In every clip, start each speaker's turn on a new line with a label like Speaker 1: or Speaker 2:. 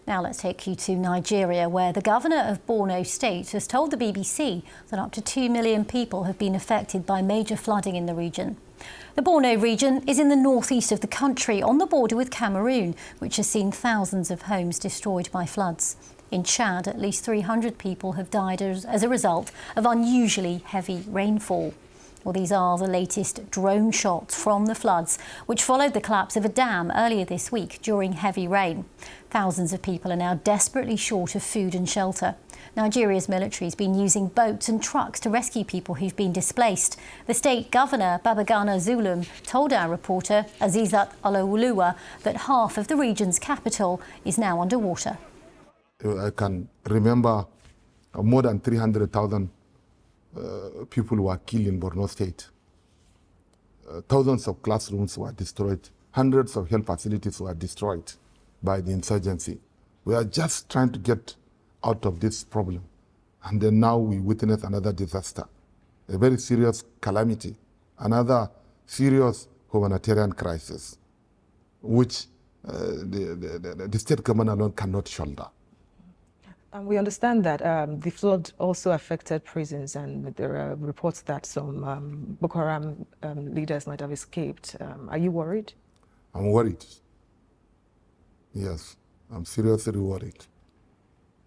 Speaker 1: Now let's take you to Nigeria, where the governor of Borno State has told the BBC that up to 2 million people have been affected by major flooding in the region. The Borno region is in the northeast of the country, on the border with Cameroon, which has seen thousands of homes destroyed by floods. In Chad, at least 300 people have died as a result of unusually heavy rainfall. Well, these are the latest drone shots from the floods, which followed the collapse of a dam earlier this week during heavy rain. Thousands of people are now desperately short of food and shelter. Nigeria's military has been using boats and trucks to rescue people who've been displaced. The state governor, Babagana Zulum, told our reporter, Azizat Olawuluwa, that half of the region's capital is now underwater.
Speaker 2: I can remember more than 300,000 people were killed in Borno State. Thousands of classrooms were destroyed. Hundreds of health facilities were destroyed by the insurgency. We are just trying to get out of this problem. And then now we witness another disaster, a very serious calamity, another serious humanitarian crisis, which the state government alone cannot shoulder.
Speaker 3: We understand that the flood also affected prisons, and there are reports that some Boko Haram leaders might have escaped. Are you worried?
Speaker 2: I'm worried. Yes, I'm seriously worried.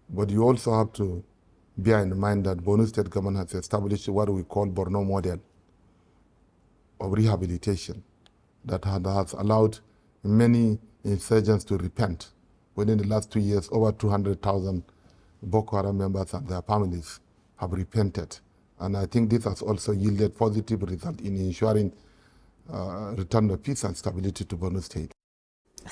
Speaker 2: But you also have to bear in mind that Borno State government has established what we call Borno model of rehabilitation that has allowed many insurgents to repent. Within the last 2 years, over 200,000 Boko Haram members and their families have repented. And I think this has also yielded positive result in ensuring return of peace and stability to Borno State.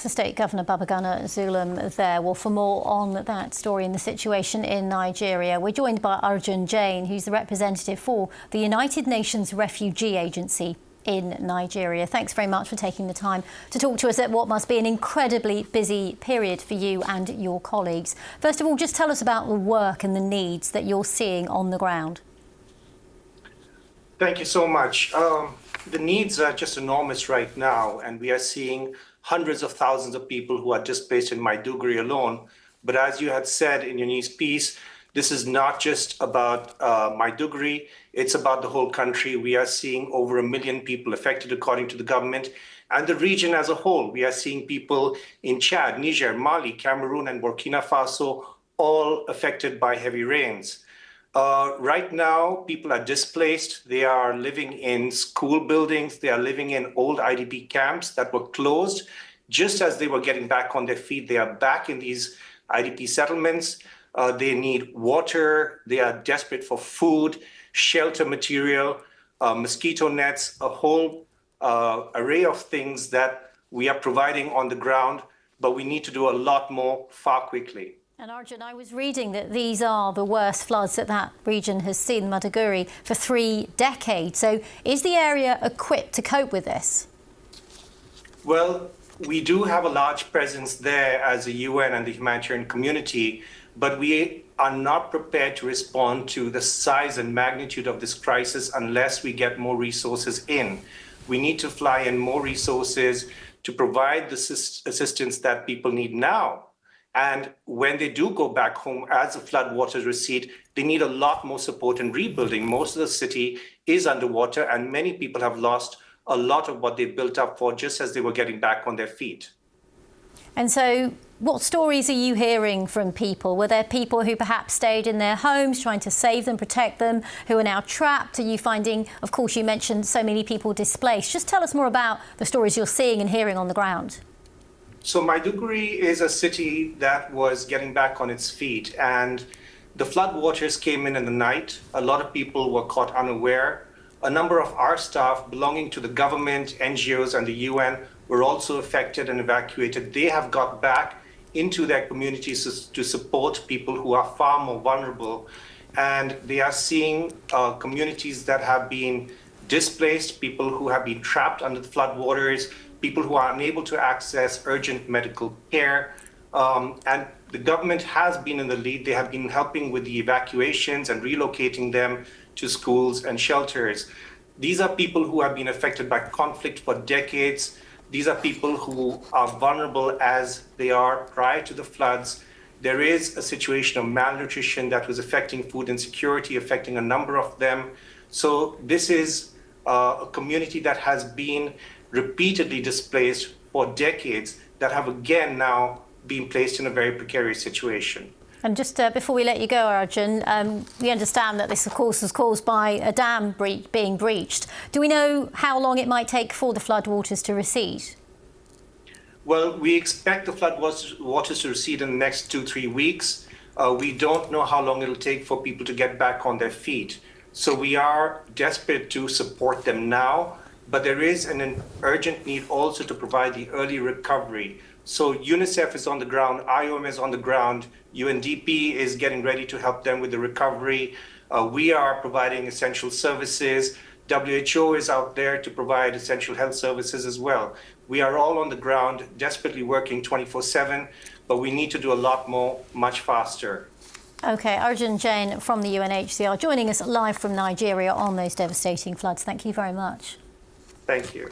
Speaker 1: The State Governor Babagana Zulum there. Well, for more on that story and the situation in Nigeria, we're joined by Arjun Jain, who's the representative for the United Nations Refugee Agency in Nigeria. Thanks very much for taking the time to talk to us at what must be an incredibly busy period for you and your colleagues. First of all, just tell us about the work and the needs that you're seeing on the ground.
Speaker 4: Thank you so much. The needs are just enormous right now, and we are seeing hundreds of thousands of people who are displaced in Maiduguri alone. But as you had said in your news piece, this is not just about Maiduguri, it's about the whole country. We are seeing over 1 million people affected, according to the government, and the region as a whole. We are seeing people in Chad, Niger, Mali, Cameroon, and Burkina Faso, all affected by heavy rains. Right now, people are displaced. They are living in school buildings. They are living in old IDP camps that were closed. Just as they were getting back on their feet, they are back in these IDP settlements. They need water. They are desperate for food, shelter material, mosquito nets, a whole array of things that we are providing on the ground, but we need to do a lot more far quickly.
Speaker 1: And Arjun, I was reading that these are the worst floods that region has seen, Maiduguri, for 3 decades. So is the area equipped to cope with this?
Speaker 4: Well, we do have a large presence there as the UN and the humanitarian community, but we are not prepared to respond to the size and magnitude of this crisis unless we get more resources in. We need to fly in more resources to provide the assistance that people need now. And when they do go back home, as the flood waters recede, they need a lot more support in rebuilding. Most of the city is underwater, and many people have lost a lot of what they built up for just as they were getting back on their feet.
Speaker 1: And so what stories are you hearing from people? Were there people who perhaps stayed in their homes trying to save them, protect them, who are now trapped? Are you finding, of course, you mentioned so many people displaced. Just tell us more about the stories you're seeing and hearing on the ground.
Speaker 4: So Maiduguri is a city that was getting back on its feet, and the flood waters came in the night. A lot of people were caught unaware. A number of our staff belonging to the government, NGOs, and the UN were also affected and evacuated. They have got back into their communities to support people who are far more vulnerable. And they are seeing communities that have been displaced, people who have been trapped under the flood waters, people who are unable to access urgent medical care. And the government has been in the lead. They have been helping with the evacuations and relocating them to schools and shelters. These are people who have been affected by conflict for decades. These are people who are vulnerable as they are prior to the floods. There is a situation of malnutrition that was affecting food insecurity, affecting a number of them. So this is a community that has been repeatedly displaced for decades, that have again now been placed in a very precarious situation.
Speaker 1: And just before we let you go, Arjun, we understand that this, of course, was caused by a dam being breached. Do we know how long it might take for the floodwaters to recede?
Speaker 4: Well, we expect the floodwaters to recede in the next 2-3 weeks. We don't know how long it'll take for people to get back on their feet. So we are desperate to support them now, but there is an urgent need also to provide the early recovery. So UNICEF is on the ground, IOM is on the ground, UNDP is getting ready to help them with the recovery. We are providing essential services. WHO is out there to provide essential health services as well. We are all on the ground, desperately working 24/7, but we need to do a lot more, much faster.
Speaker 1: OK, Arjun Jain from the UNHCR joining us live from Nigeria on those devastating floods. Thank you very much.
Speaker 4: Thank you.